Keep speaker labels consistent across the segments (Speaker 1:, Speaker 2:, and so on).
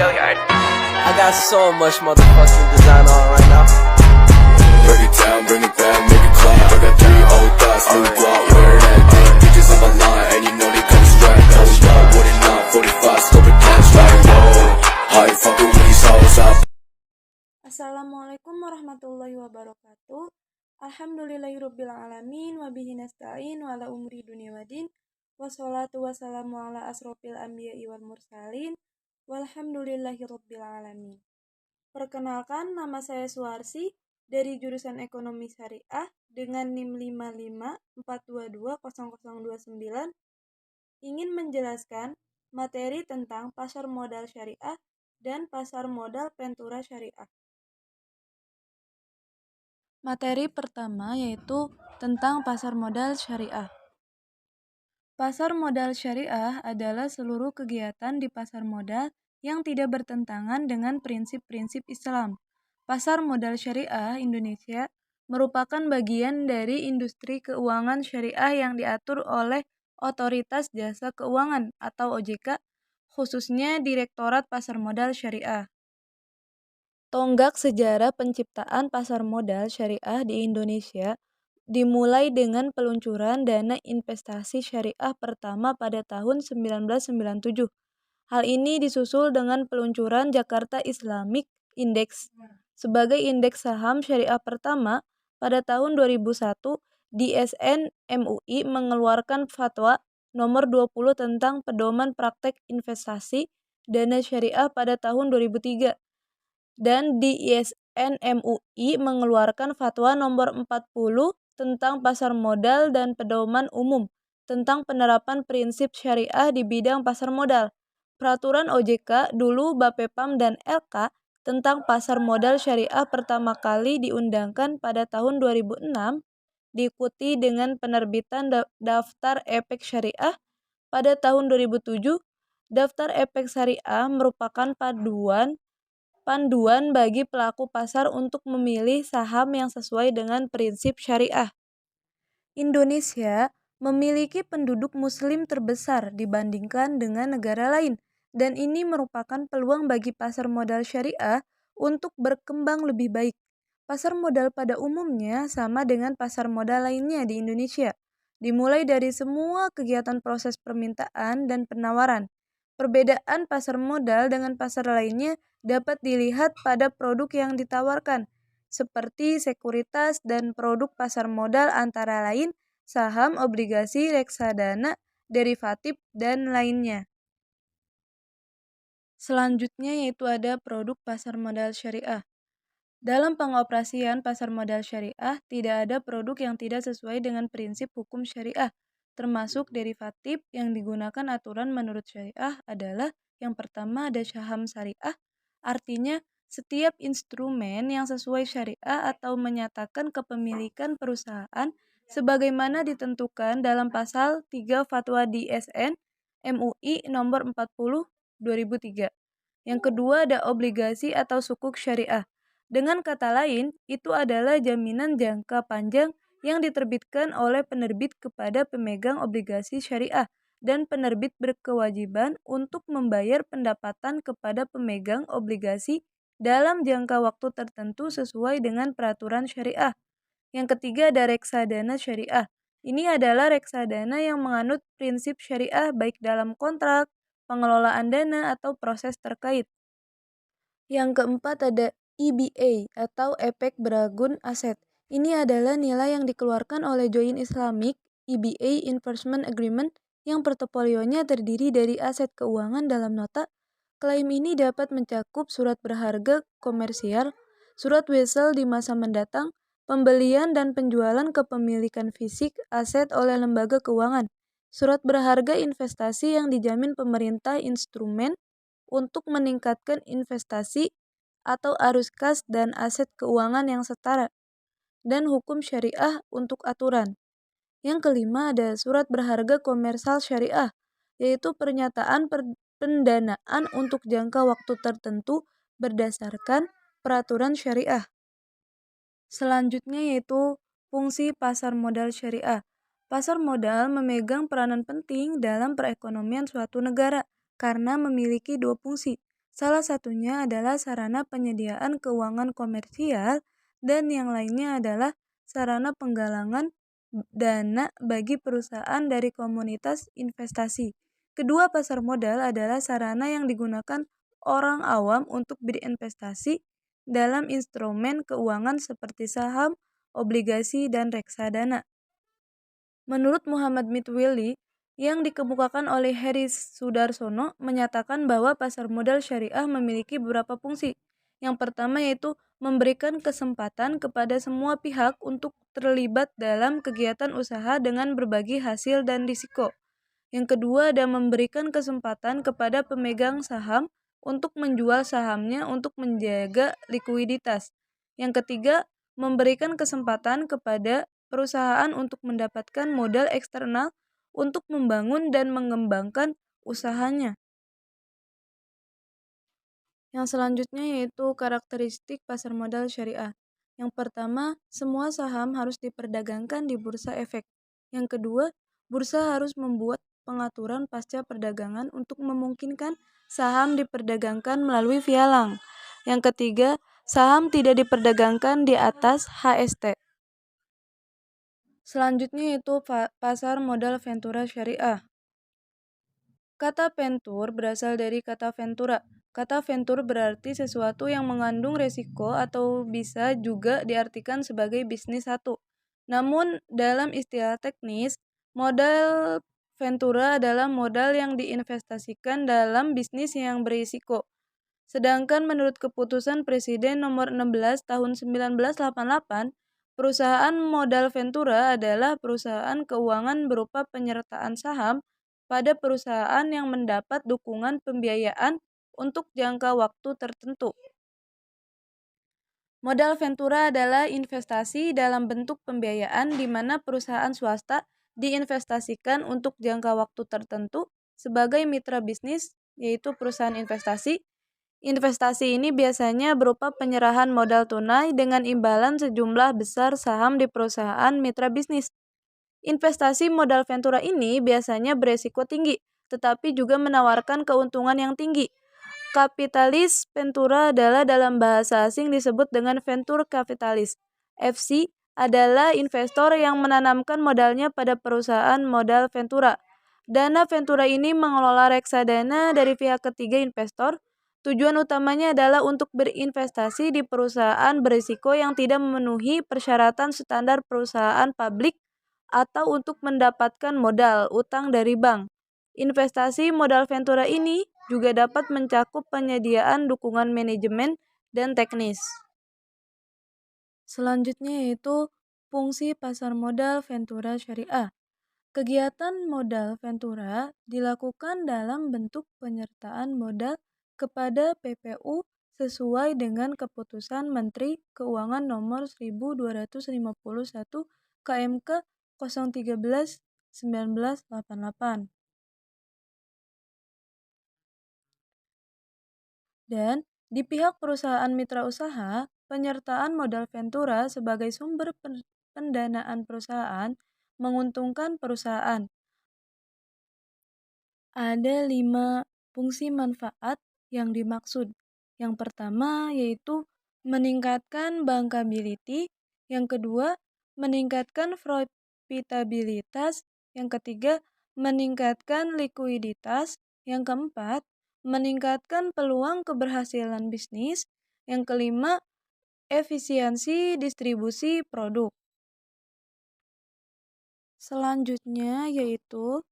Speaker 1: I got so much motherfucking design on right now.
Speaker 2: Break it down, bring it back, make it clap. I got 3 old thoughts, new block, where that day. Bitches on my line, and you know they come straight. Hold up, what it not, 45, scope it cash like whoa. How you fucking with these hoes up?
Speaker 3: Assalamualaikum warahmatullahi wabarakatuh. Alhamdulillahirrabbilalamin. Wabihi nasta'in wa ala umri dunia wadin. Wassalatu wassalamu ala asrofil anbiya'i wal mursalin. Walhamdulillahirrabbilalamin. Perkenalkan, nama saya Suarsi dari jurusan Ekonomi Syariah dengan NIM 5542200029 ingin menjelaskan materi tentang pasar modal syariah dan pasar modal pentura syariah. Materi pertama yaitu tentang pasar modal syariah. Pasar modal syariah adalah seluruh kegiatan di pasar modal yang tidak bertentangan dengan prinsip-prinsip Islam. Pasar modal syariah Indonesia merupakan bagian dari industri keuangan syariah yang diatur oleh Otoritas Jasa Keuangan atau OJK, khususnya Direktorat Pasar Modal Syariah. Tonggak sejarah penciptaan pasar modal syariah di Indonesia dimulai dengan peluncuran dana investasi syariah pertama pada tahun 1997. Hal ini disusul dengan peluncuran Jakarta Islamic Index sebagai indeks saham syariah pertama pada tahun 2001. DSN MUI mengeluarkan fatwa nomor 20 tentang pedoman praktek investasi dana syariah pada tahun 2003. Dan di ISN MUI mengeluarkan fatwa nomor 40 tentang pasar modal dan pedoman umum tentang penerapan prinsip syariah di bidang pasar modal. Peraturan OJK dulu Bapepam dan LK tentang pasar modal syariah pertama kali diundangkan pada tahun 2006, diikuti dengan penerbitan daftar efek syariah pada tahun 2007. Daftar efek syariah merupakan panduan bagi pelaku pasar untuk memilih saham yang sesuai dengan prinsip syariah. Indonesia memiliki penduduk muslim terbesar dibandingkan dengan negara lain, dan ini merupakan peluang bagi pasar modal syariah untuk berkembang lebih baik. Pasar modal pada umumnya sama dengan pasar modal lainnya di Indonesia, dimulai dari semua kegiatan proses permintaan dan penawaran. Perbedaan pasar modal dengan pasar lainnya dapat dilihat pada produk yang ditawarkan, seperti sekuritas dan produk pasar modal antara lain saham, obligasi, reksadana, derivatif, dan lainnya. Selanjutnya yaitu ada produk pasar modal syariah. Dalam pengoperasian pasar modal syariah, tidak ada produk yang tidak sesuai dengan prinsip hukum syariah, termasuk derivatif yang digunakan aturan menurut syariah adalah yang pertama ada saham syariah, artinya setiap instrumen yang sesuai syariah atau menyatakan kepemilikan perusahaan sebagaimana ditentukan dalam pasal 3 Fatwa DSN MUI nomor 40 2003. Yang kedua ada obligasi atau sukuk syariah. Dengan kata lain, itu adalah jaminan jangka panjang yang diterbitkan oleh penerbit kepada pemegang obligasi syariah, dan penerbit berkewajiban untuk membayar pendapatan kepada pemegang obligasi dalam jangka waktu tertentu sesuai dengan peraturan syariah. Yang ketiga ada reksadana syariah. Ini adalah reksadana yang menganut prinsip syariah baik dalam kontrak, pengelolaan dana, atau proses terkait. Yang keempat ada EBA atau efek beragun aset. Ini adalah nilai yang dikeluarkan oleh Joint Islamic EBA Investment Agreement yang portofolionya terdiri dari aset keuangan dalam nota. Klaim ini dapat mencakup surat berharga komersial, surat wesel di masa mendatang, pembelian dan penjualan kepemilikan fisik aset oleh lembaga keuangan, surat berharga investasi yang dijamin pemerintah, instrumen untuk meningkatkan investasi atau arus kas dan aset keuangan yang setara, dan hukum syariah untuk aturan. Yang kelima ada surat berharga komersial syariah, yaitu pernyataan pendanaan untuk jangka waktu tertentu berdasarkan peraturan syariah. Selanjutnya yaitu fungsi pasar modal syariah. Pasar modal memegang peranan penting dalam perekonomian suatu negara karena memiliki dua fungsi. Salah satunya adalah sarana penyediaan keuangan komersial dan yang lainnya adalah sarana penggalangan dana bagi perusahaan dari komunitas investasi. Kedua pasar modal adalah sarana yang digunakan orang awam untuk berinvestasi dalam instrumen keuangan seperti saham, obligasi, dan reksadana. Menurut Muhammad Mitwilli, yang dikemukakan oleh Heri Sudarsono menyatakan bahwa pasar modal syariah memiliki beberapa fungsi. Yang pertama yaitu memberikan kesempatan kepada semua pihak untuk terlibat dalam kegiatan usaha dengan berbagi hasil dan risiko. Yang kedua ada memberikan kesempatan kepada pemegang saham untuk menjual sahamnya untuk menjaga likuiditas. Yang ketiga, memberikan kesempatan kepada perusahaan untuk mendapatkan modal eksternal untuk membangun dan mengembangkan usahanya. Yang selanjutnya yaitu karakteristik pasar modal syariah. Yang pertama, semua saham harus diperdagangkan di bursa efek. Yang kedua, bursa harus membuat pengaturan pasca perdagangan untuk memungkinkan saham diperdagangkan melalui pialang. Yang ketiga, saham tidak diperdagangkan di atas HST. Selanjutnya yaitu pasar modal ventura syariah. Kata venture berasal dari kata ventura. Kata venture berarti sesuatu yang mengandung resiko atau bisa juga diartikan sebagai bisnis satu. Namun dalam istilah teknis, modal ventura adalah modal yang diinvestasikan dalam bisnis yang berisiko. Sedangkan menurut keputusan Presiden nomor 16 tahun 1988, perusahaan modal ventura adalah perusahaan keuangan berupa penyertaan saham pada perusahaan yang mendapat dukungan pembiayaan untuk jangka waktu tertentu. Modal ventura adalah investasi dalam bentuk pembiayaan di mana perusahaan swasta diinvestasikan untuk jangka waktu tertentu sebagai mitra bisnis, yaitu perusahaan investasi. Investasi ini biasanya berupa penyerahan modal tunai dengan imbalan sejumlah besar saham di perusahaan mitra bisnis. Investasi modal ventura ini biasanya beresiko tinggi, tetapi juga menawarkan keuntungan yang tinggi. Kapitalis ventura adalah dalam bahasa asing disebut dengan venture capitalist. FC adalah investor yang menanamkan modalnya pada perusahaan modal ventura. Dana ventura ini mengelola reksadana dari pihak ketiga investor. Tujuan utamanya adalah untuk berinvestasi di perusahaan berisiko yang tidak memenuhi persyaratan standar perusahaan publik atau untuk mendapatkan modal utang dari bank. Investasi modal ventura ini juga dapat mencakup penyediaan dukungan manajemen dan teknis. Selanjutnya yaitu fungsi pasar modal ventura syariah. Kegiatan modal ventura dilakukan dalam bentuk penyertaan modal kepada PPU sesuai dengan keputusan Menteri Keuangan nomor 1251 KMK 013/1988. Dan di pihak perusahaan mitra usaha, penyertaan modal ventura sebagai sumber pendanaan perusahaan menguntungkan perusahaan. Ada 5 fungsi manfaat yang dimaksud. Yang pertama yaitu meningkatkan bankability, yang kedua meningkatkan profitabilitas, yang ketiga meningkatkan likuiditas, yang keempat meningkatkan peluang keberhasilan bisnis, yang kelima efisiensi distribusi produk. Selanjutnya yaitu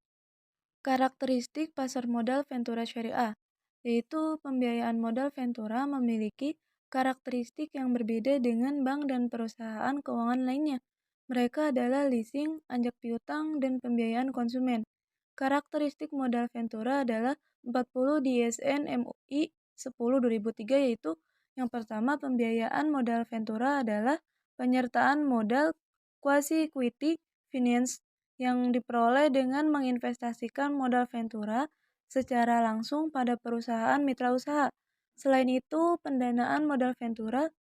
Speaker 3: karakteristik pasar modal ventura syariah, yaitu pembiayaan modal ventura memiliki karakteristik yang berbeda dengan bank dan perusahaan keuangan lainnya. Mereka adalah leasing, anjak piutang, dan pembiayaan konsumen. Karakteristik modal ventura adalah 40 di ISN MUI 10/2003 yaitu yang pertama pembiayaan modal ventura adalah penyertaan modal quasi-equity finance yang diperoleh dengan menginvestasikan modal ventura secara langsung pada perusahaan mitra usaha. Selain itu, pendanaan modal ventura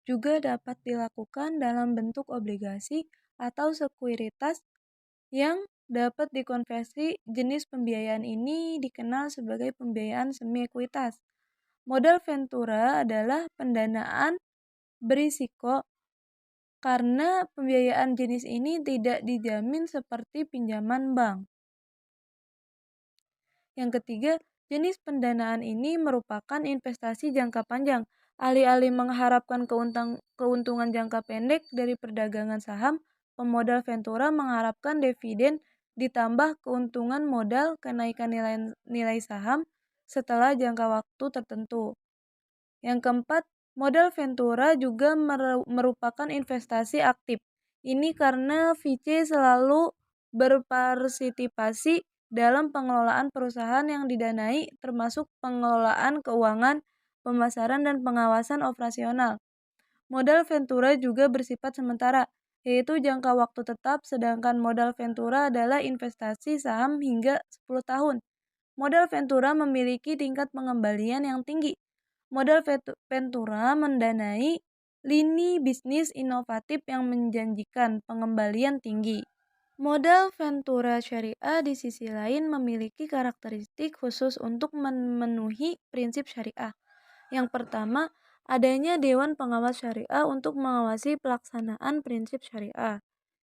Speaker 3: juga dapat dilakukan dalam bentuk obligasi atau sekuritas yang dapat dikonversi. Jenis pembiayaan ini dikenal sebagai pembiayaan semi ekuitas. Modal ventura adalah pendanaan berisiko karena pembiayaan jenis ini tidak dijamin seperti pinjaman bank. Yang ketiga, jenis pendanaan ini merupakan investasi jangka panjang. Alih-alih mengharapkan keuntungan jangka pendek dari perdagangan saham, pemodal ventura mengharapkan dividen ditambah keuntungan modal kenaikan nilai saham setelah jangka waktu tertentu. Yang keempat, modal ventura juga merupakan investasi aktif. Ini karena VC selalu berpartisipasi dalam pengelolaan perusahaan yang didanai, termasuk pengelolaan keuangan, pemasaran, dan pengawasan operasional. Modal ventura juga bersifat sementara, yaitu jangka waktu tetap, sedangkan modal ventura adalah investasi saham hingga 10 tahun. Modal ventura memiliki tingkat pengembalian yang tinggi. Modal ventura mendanai lini bisnis inovatif yang menjanjikan pengembalian tinggi. Modal ventura syariah di sisi lain memiliki karakteristik khusus untuk memenuhi prinsip syariah. Yang pertama, adanya Dewan Pengawas Syariah untuk mengawasi pelaksanaan prinsip syariah.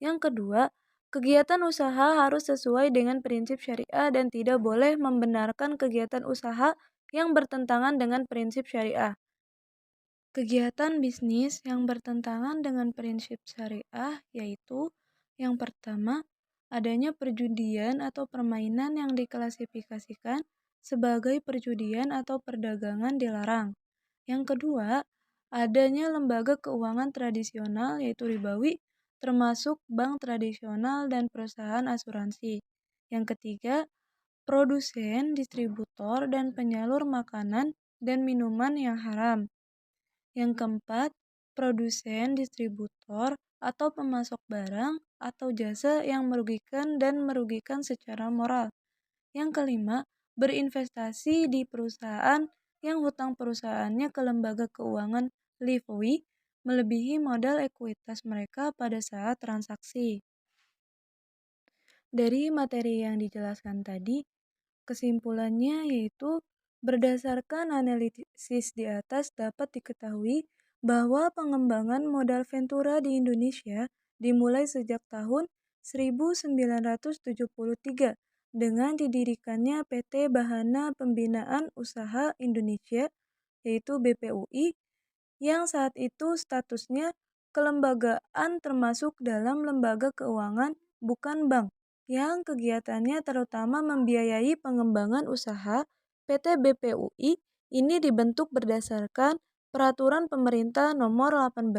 Speaker 3: Yang kedua, kegiatan usaha harus sesuai dengan prinsip syariah dan tidak boleh membenarkan kegiatan usaha yang bertentangan dengan prinsip syariah. Kegiatan bisnis yang bertentangan dengan prinsip syariah yaitu yang pertama, adanya perjudian atau permainan yang diklasifikasikan sebagai perjudian atau perdagangan dilarang. Yang kedua, adanya lembaga keuangan tradisional yaitu ribawi, termasuk bank tradisional dan perusahaan asuransi. Yang ketiga, produsen, distributor, dan penyalur makanan dan minuman yang haram. Yang keempat, produsen, distributor, atau pemasok barang atau jasa yang merugikan dan merugikan secara moral. Yang kelima, berinvestasi di perusahaan yang hutang perusahaannya ke lembaga keuangan livowi melebihi modal ekuitas mereka pada saat transaksi. Dari materi yang dijelaskan tadi, kesimpulannya yaitu berdasarkan analisis di atas dapat diketahui bahwa pengembangan modal ventura di Indonesia dimulai sejak tahun 1973 dengan didirikannya PT Bahana Pembinaan Usaha Indonesia yaitu BPUI yang saat itu statusnya kelembagaan termasuk dalam lembaga keuangan bukan bank yang kegiatannya terutama membiayai pengembangan usaha. PT BPUI ini dibentuk berdasarkan Peraturan Pemerintah Nomor 18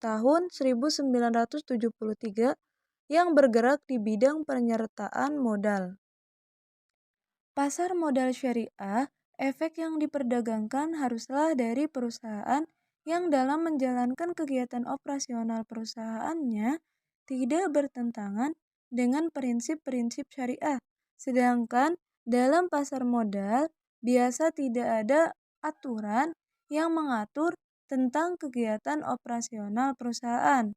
Speaker 3: Tahun 1973 yang bergerak di bidang penyertaan modal. Pasar modal syariah, efek yang diperdagangkan haruslah dari perusahaan yang dalam menjalankan kegiatan operasional perusahaannya tidak bertentangan dengan prinsip-prinsip syariah. Sedangkan dalam pasar modal, biasa tidak ada aturan yang mengatur tentang kegiatan operasional perusahaan.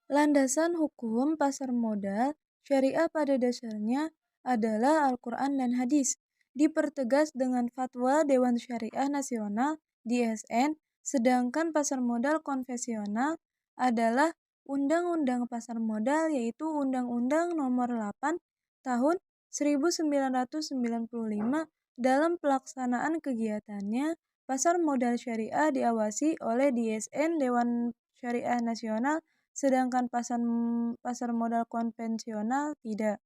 Speaker 3: Landasan hukum pasar modal syariah pada dasarnya adalah Al-Quran dan Hadis, dipertegas dengan Fatwa Dewan Syariah Nasional (DSN), sedangkan pasar modal konvensional adalah Undang-Undang Pasar Modal yaitu Undang-Undang Nomor 8 Tahun 1995. Dalam pelaksanaan kegiatannya, pasar modal syariah diawasi oleh DSN Dewan Syariah Nasional, sedangkan pasar modal konvensional tidak.